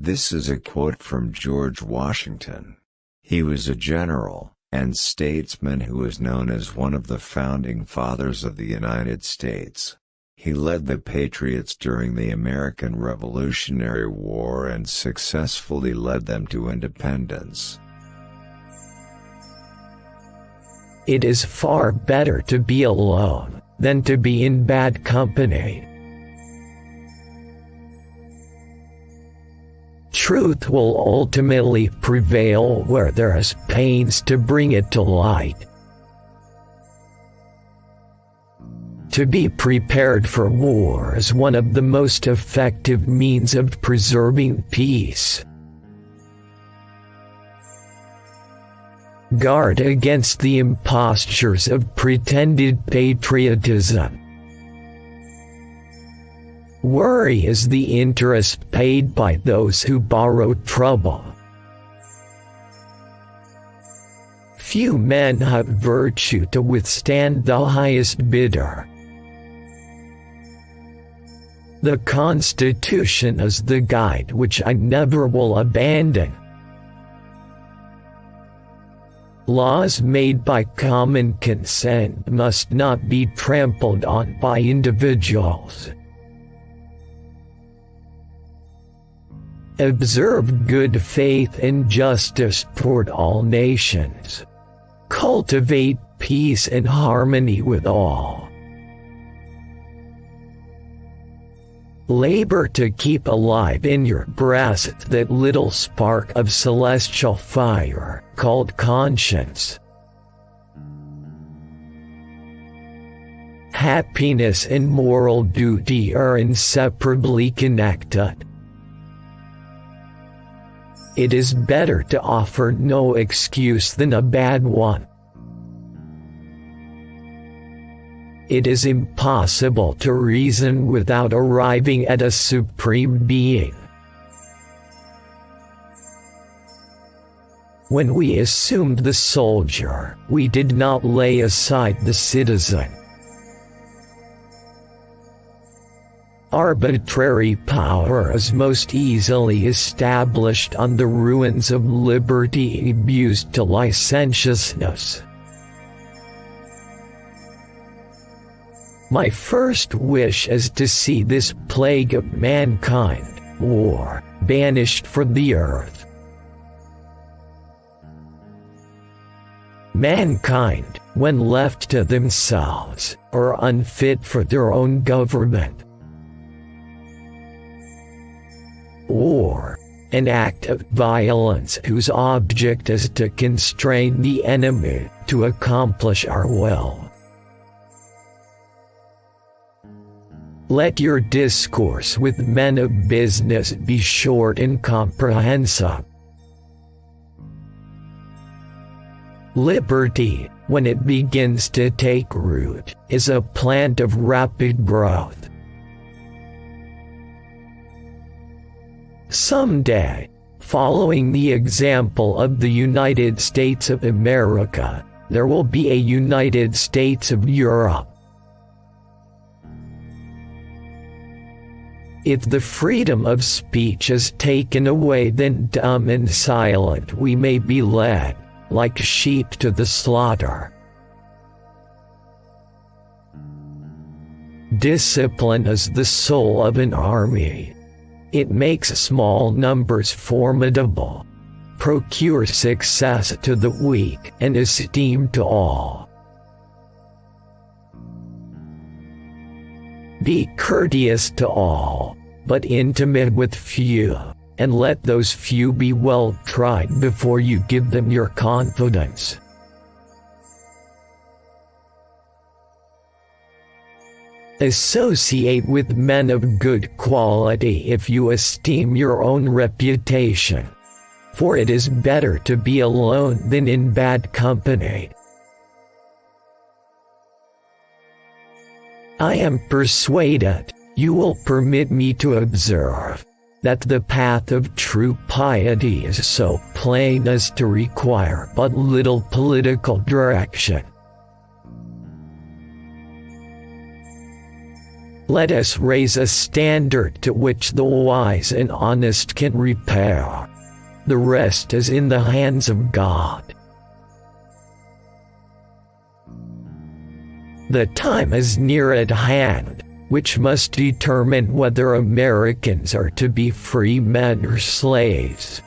This is a quote from George Washington. He was a general and statesman who was known as one of the founding fathers of the United States. He led the Patriots during the American Revolutionary War and successfully led them to independence. It is far better to be alone than to be in bad company. Truth will ultimately prevail where there is pains to bring it to light. To be prepared for war is one of the most effective means of preserving peace. Guard against the impostures of pretended patriotism. Worry is the interest paid by those who borrow trouble. Few men have virtue to withstand the highest bidder. The Constitution is the guide which I never will abandon. Laws made by common consent must not be trampled on by individuals. Observe good faith and justice toward all nations. Cultivate peace and harmony with all. Labor to keep alive in your breast that little spark of celestial fire, called conscience. Happiness and moral duty are inseparably connected. It is better to offer no excuse than a bad one. It is impossible to reason without arriving at a supreme being. When we assumed the soldier, we did not lay aside the citizen. Arbitrary power is most easily established on the ruins of liberty abused to licentiousness. My first wish is to see this plague of mankind, war, banished from the earth. Mankind, when left to themselves, are unfit for their own government. War, an act of violence whose object is to constrain the enemy to accomplish our will. Let your discourse with men of business be short and comprehensive. Liberty, when it begins to take root, is a plant of rapid growth. Someday, following the example of the United States of America, there will be a United States of Europe. If the freedom of speech is taken away, then dumb and silent we may be led, like sheep to the slaughter. Discipline is the soul of an army. It makes small numbers formidable, procures success to the weak and esteem to all. Be courteous to all, but intimate with few, and let those few be well tried before you give them your confidence. Associate with men of good quality if you esteem your own reputation, for it is better to be alone than in bad company. I am persuaded you will permit me to observe that the path of true piety is so plain as to require but little political direction. Let us raise a standard to which the wise and honest can repair. The rest is in the hands of God. The time is near at hand, which must determine whether Americans are to be free men or slaves.